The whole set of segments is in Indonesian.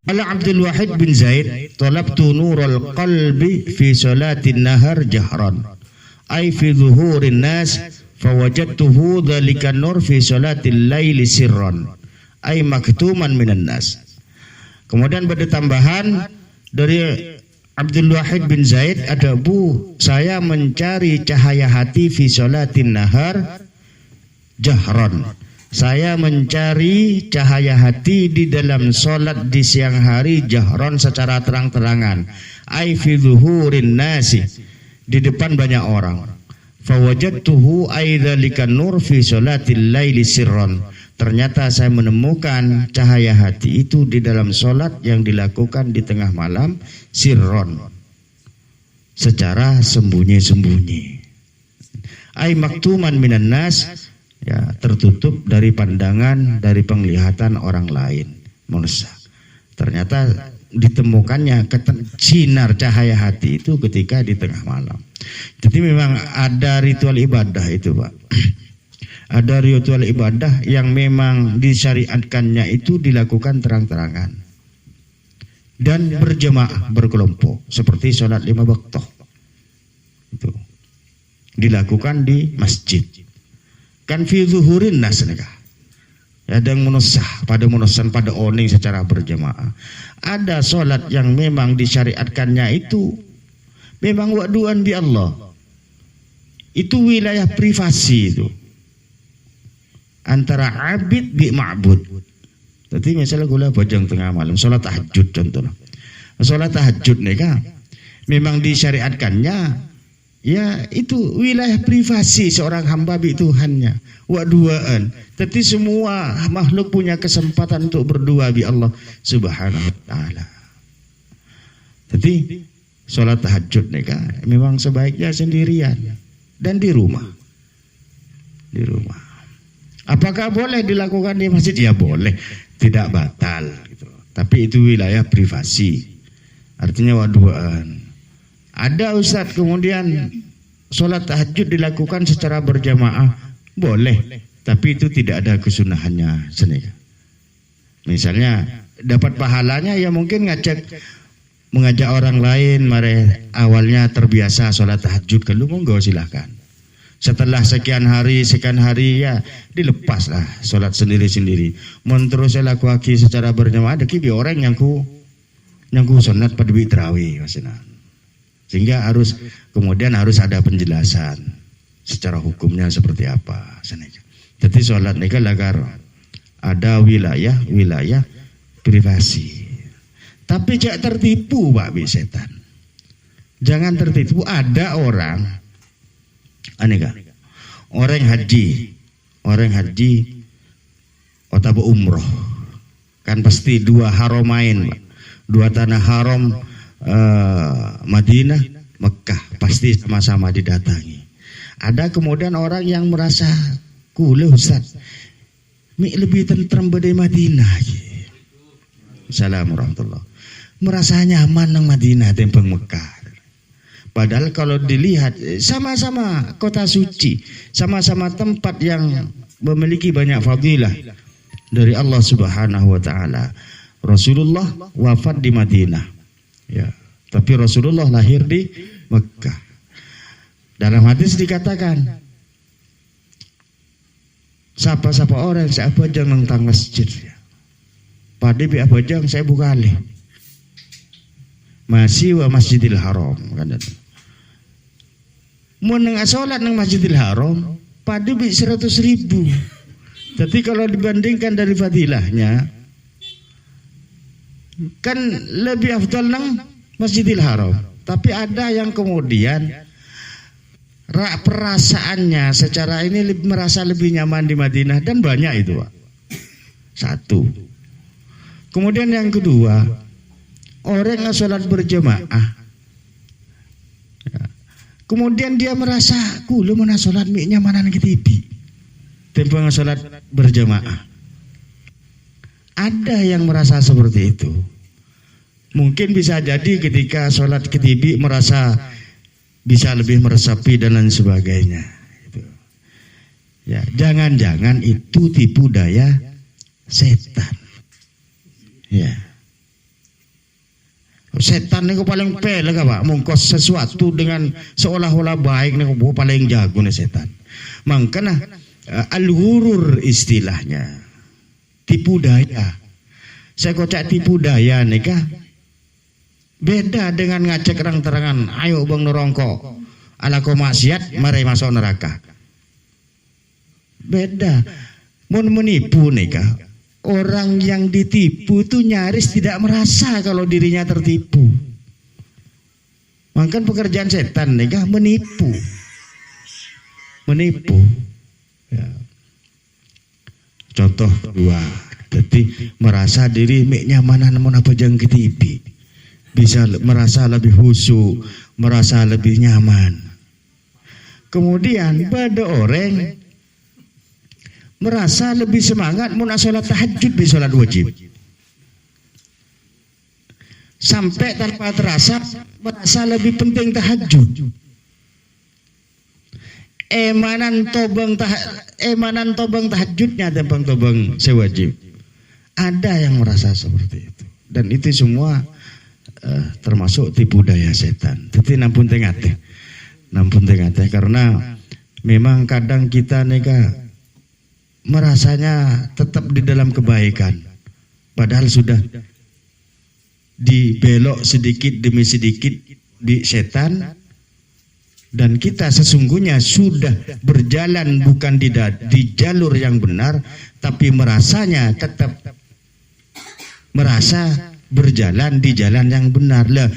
Ala Abdul Wahid bin Zaid, talabtu nurul qalbi fi salatin nahar jahran, ay fi zuhurin nas, fawajadtuhu dzalika nur fi salatil laili sirran, ay maktuman minan nas. Kemudian pada tambahan dari Abdul Wahid bin Zaid, ada saya mencari cahaya hati fi salatin nahar jahran. Saya mencari cahaya hati di dalam solat di siang hari jahran, secara terang-terangan. Ai fi zuhurin nasi, di depan banyak orang. Fawajadtuhu aidzalika nur fi salatil laili sirran. Ternyata saya menemukan cahaya hati itu di dalam solat yang dilakukan di tengah malam, sirron, secara sembunyi-sembunyi. Ai maktuman minan nas, ya, tertutup dari pandangan, dari penglihatan orang lain, manusia. Ternyata ditemukannya sinar cahaya hati itu ketika di tengah malam. Jadi memang ada ritual ibadah itu, Pak. Ada ritual ibadah yang memang disyariatkannya itu dilakukan terang-terangan dan berjemaah, berkelompok, seperti sholat 5 waktu itu dilakukan di masjid. Kan fi zuhurin nas nikah. Ya, dan munasah pada munasan pada oning secara berjemaah. Ada sholat yang memang disyariatkannya itu memang wa'duan bi Allah. Itu wilayah privasi itu. Antara abid bi ma'bud. Jadi misalnya gula bojong tengah malam sholat tahajud contohnya. Sholat tahajud nih kan memang disyariatkannya, ya itu wilayah privasi seorang hamba bi Tuhannya, wa'duaan. Tapi semua makhluk punya kesempatan untuk berdua bi Allah Subhanahu wa taala. Jadi sholat tahajud nih kan memang sebaiknya sendirian dan di rumah. Di rumah. Apakah boleh dilakukan di masjid? Ya boleh, tidak batal gitu. Tapi itu wilayah privasi. Artinya wa'duaan. Ada ustaz kemudian sholat tahajud dilakukan secara berjamaah, boleh, tapi itu tidak ada kesunahannya sendiri. Misalnya dapat pahalanya ya mungkin mengajak orang lain, mari awalnya terbiasa sholat tahajud, kalau monggo silahkan. Setelah sekian hari ya dilepaslah sholat sendiri-sendiri. Terus saya lakukan secara berjamaah, ada kibi orang yang ku sunat pada tarawih maksudnya. Sehingga kemudian harus ada penjelasan secara hukumnya seperti apa. Jadi sholat ini kan agar ada wilayah privasi. Tapi jangan tertipu Pak setan. Jangan tertipu. Ada orang orang haji atau umroh kan pasti dua haramain, dua tanah haram, Madinah, Mekah pasti sama-sama didatangi. Ada kemudian orang yang merasa kula Ustaz lebih tentrem pada Madinah. Assalamualaikum warahmatullahi. Merasa nyaman nang Madinah timbang Mekah. Padahal kalau dilihat sama-sama kota suci, sama-sama tempat yang memiliki banyak fadilah dari Allah Subhanahu wa taala. Rasulullah wafat di Madinah. Ya, tapi Rasulullah lahir di Mekah. Dalam hadis dikatakan, siapa orang saya bojong nang masjid. Padi bi bojong saya buka alih. Masih wa Masjidil Haram kan. Mau nang sholat nang Masjidil Haram pada 100.000. Jadi kalau dibandingkan dari fadilahnya kan lebih afdal nang Masjidil Haram. Tapi ada yang kemudian perasaannya secara ini merasa lebih nyaman di Madinah, dan banyak itu Pak. Satu. Kemudian yang kedua, orang yang sholat berjemaah, kemudian dia merasa kula mana sholat nyamanan ketibi timbang sholat berjemaah. Ada yang merasa seperti itu. Mungkin bisa jadi ketika sholat ketibi merasa bisa lebih meresapi dan lain sebagainya. Ya, jangan-jangan itu tipu daya setan. Ya. Setan niku paling pele ka Pak, mungkos sesuatu dengan seolah-olah baik niku paling jago nih setan. Makanya al-ghurur istilahnya. Tipu daya. Saya kocak tipu daya nih kah? Beda dengan ngajak terang-terangan, ayo bang nerongko. Ala ko maksiat, mari masuk neraka. Beda. Mun menipu nih kah? Orang yang ditipu itu nyaris tidak merasa kalau dirinya tertipu. Maka pekerjaan setan nih kah? Menipu. Ya. Contoh kedua, jadi merasa diri nyaman namun apa jangan ketipi, bisa merasa lebih khusyuk, merasa lebih nyaman. Kemudian pada orang merasa lebih semangat mun sholat tahajud di sholat wajib, sampai tanpa terasa merasa lebih penting tahajud. Emanan tobang tahajudnya tembang tobang sewajib. Ada yang merasa seperti itu, dan itu semua termasuk tipu daya setan. Tapi nampun tengate karena memang kadang kita nega merasanya tetap di dalam kebaikan, padahal sudah dibelok sedikit demi sedikit di setan, dan kita sesungguhnya sudah berjalan bukan di jalur yang benar, tapi merasanya tetap merasa berjalan di jalan yang benar. Lah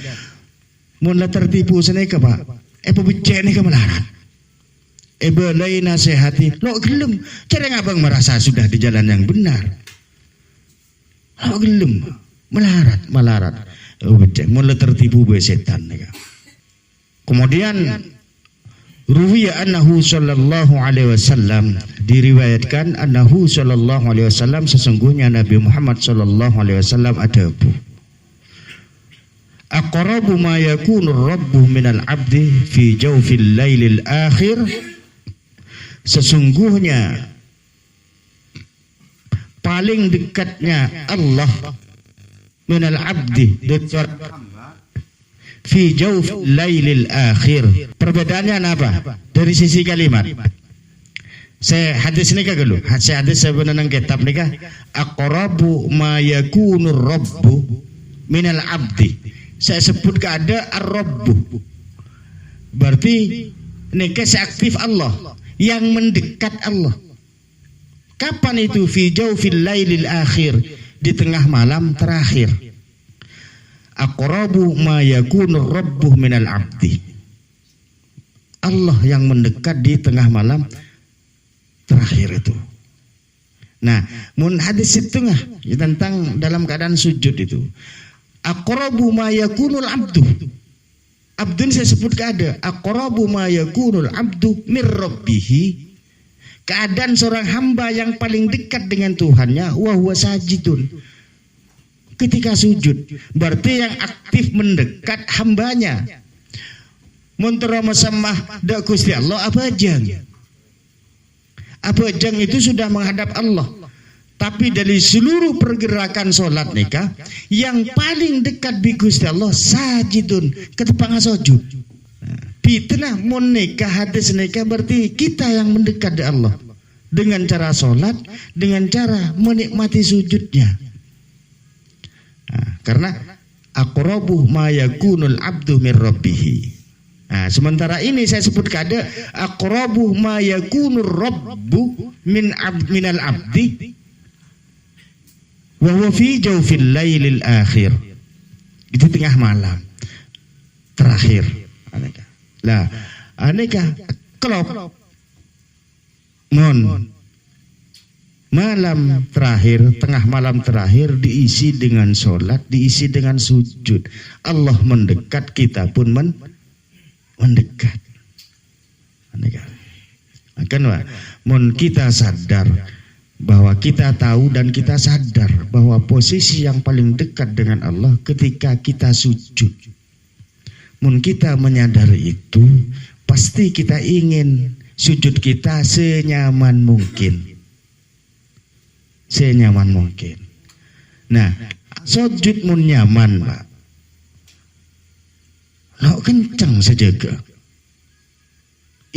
mun tertipu seneka Pak, pebecek nih melarat. Belai nasihati, lo gelem, cara ngabang merasa sudah di jalan yang benar. Lo gelem, melarat. Becek, mulai tertipu be setan. Kemudian ruwiya annahu sallallahu alaihi wasallam, diriwayatkan annahu sallallahu alaihi wasallam, sesungguhnya Nabi Muhammad sallallahu alaihi wasallam adabu. Aqrabu ma yakunu rabbu minal abdi fi jawfil lailil akhir, sesungguhnya paling dekatnya Allah minal abdi fi jawfil lailil akhir. Perbedaannya apa? Dari sisi kalimat. Saya hadis ini kagak lu. Saya hadis sebenarnya kitab nih kah? Aqrabu ma yakunu rabbu minal abdi. Saya sebut keada ar-rabbu. Berarti neka seaktif Allah, yang mendekat Allah. Kapan itu? Fi jawfil lailil akhir, di tengah malam terakhir. Aqrabu ma yakunu rabbuh minal abdi. Allah yang mendekat di tengah malam terakhir itu. Nah, mun hadis setengah tentang dalam keadaan sujud itu. Aqrabu ma yakunul abdu. Abdun saya sebut keada. Aqrabu ma yakunul abdu mir rabbihi. Keadaan seorang hamba yang paling dekat dengan Tuhannya, wa huwa sajidun. Ketika sujud, berarti yang aktif mendekat hambanya. Muntara masamah da Gusti Allah apa jang? Apa jang itu sudah menghadap Allah. Tapi dari seluruh pergerakan solat nikah, yang paling dekat di Gusti Allah sajidun, ketepangan sujud. Fitnah mun nikah, hadis nikah berarti kita yang mendekat di Allah dengan cara solat, dengan cara menikmati sujudnya. Karena aqrabu ma yakunul abdu min rabbih. Sementara ini saya sebut kada aqrabu ma yakunur rabbu minal abdi wa huwa fi jawfil lailil akhir. Itu tengah malam terakhir. Lah, aneka kelop mon malam terakhir, tengah malam terakhir diisi dengan solat, diisi dengan sujud. Allah mendekat, kita pun mendekat. Akan mon kita sadar bahwa kita tahu dan kita sadar bahwa posisi yang paling dekat dengan Allah ketika kita sujud. Mun kita menyadari itu, pasti kita ingin sujud kita senyaman mungkin. Senyaman mungkin. Nah, sujud mun nyaman, Pak. Lauk kencang sejaga.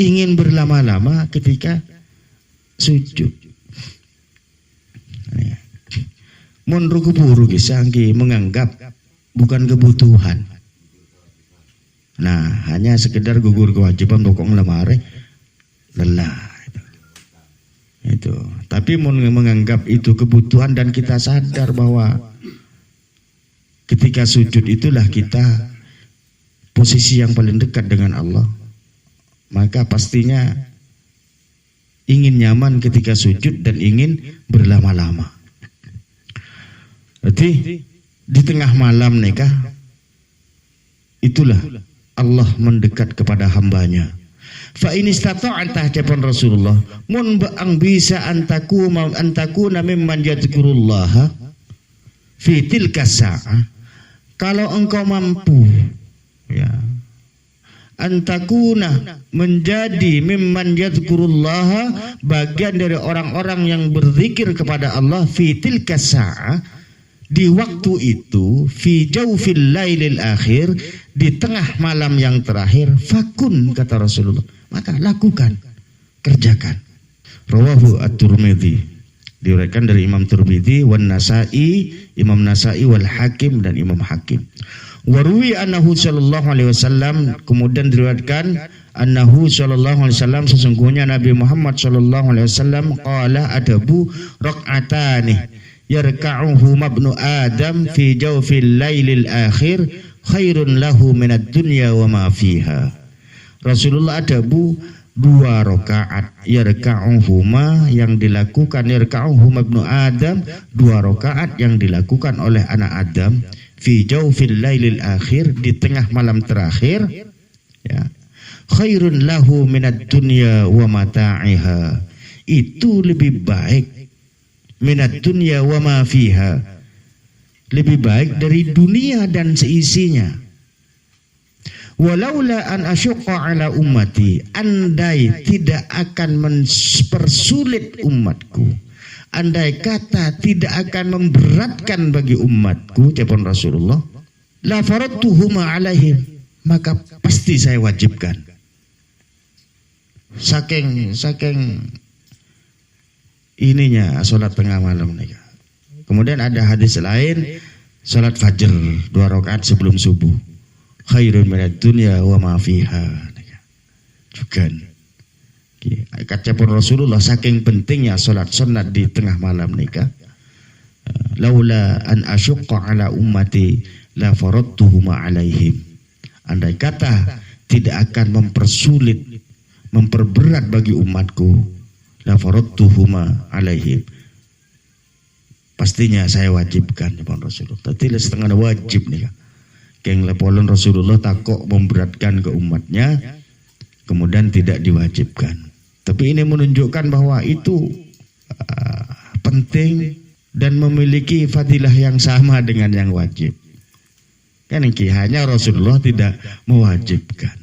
Ingin berlama-lama ketika sujud. Mun ruku-buru kisangki menganggap bukan kebutuhan. Nah, hanya sekedar gugur kewajiban pokok lemare lelah. Itu. Tapi mun menganggap itu kebutuhan dan kita sadar bahwa ketika sujud itulah kita posisi yang paling dekat dengan Allah. Maka pastinya ingin nyaman ketika sujud dan ingin berlama-lama. Berarti di tengah malam nikah itulah Allah mendekat kepada hambanya. Fa in istata'ta japan Rasulullah mun ba'ang bisa antaku mimman yadhkurullaha fi tilka sa'ah, kalau engkau mampu ya antakuna menjadi mimman yadhkurullaha, bagian dari orang-orang yang berzikir kepada Allah fi tilka sa'ah, di waktu itu, fi jawfil lailil akhir, di tengah malam yang terakhir, fakun kata Rasulullah, maka lakukan, kerjakan. Rawahu at-Tirmidzi, diriwayatkan dari Imam Tirmidzi, wan Nasa'i, Imam Nasa'i wal Hakim dan Imam Hakim. Warwi annahu sallallahu alaihi wasallam, kemudian diriwayatkan annahu sallallahu alaihi wasallam, sesungguhnya Nabi Muhammad sallallahu alaihi wasallam qala adabu raq'atani yarka'uhu mabnu Adam fi jawfil lailil akhir khairun lahu minad dunya wa ma fiha. Rasulullah adabu 2 rakaat yarka'uhuma, yang dilakukan yarka'uhu mabnu Adam, 2 rakaat yang dilakukan oleh anak Adam fi jawfil lailil akhir, di tengah malam terakhir ya, khairun lahu minad dunya wa mata'iha, itu lebih baik minad dunya wa ma fiha, lebih baik dari dunia dan seisinya. Walaula an asyqa ala ummati, andai tidak akan mempersulit umatku, andai kata tidak akan memberatkan bagi umatku, jawab Rasulullah, la faradtuhuma alaihim, maka pasti saya wajibkan. Saking ininya salat tengah malam nih. Kemudian ada hadis lain, salat fajr 2 rakaat sebelum subuh, khairun minad dunya wa ma fiha. Juga kata Rasulullah, saking pentingnya salat sunat di tengah malam nikah, laula an asyqa ala ummati la faradtuhuma alaihim, andai kata tidak akan mempersulit, memperberat bagi umatku, la faradtuhuma alaihim, pastinya saya wajibkan ya Rasulullah. Tapi setengah wajib nih kan. Keng lepolan Rasulullah takok memberatkan ke umatnya, kemudian tidak diwajibkan. Tapi ini menunjukkan bahwa itu penting dan memiliki fadilah yang sama dengan yang wajib. Kan hanya Rasulullah tidak mewajibkan.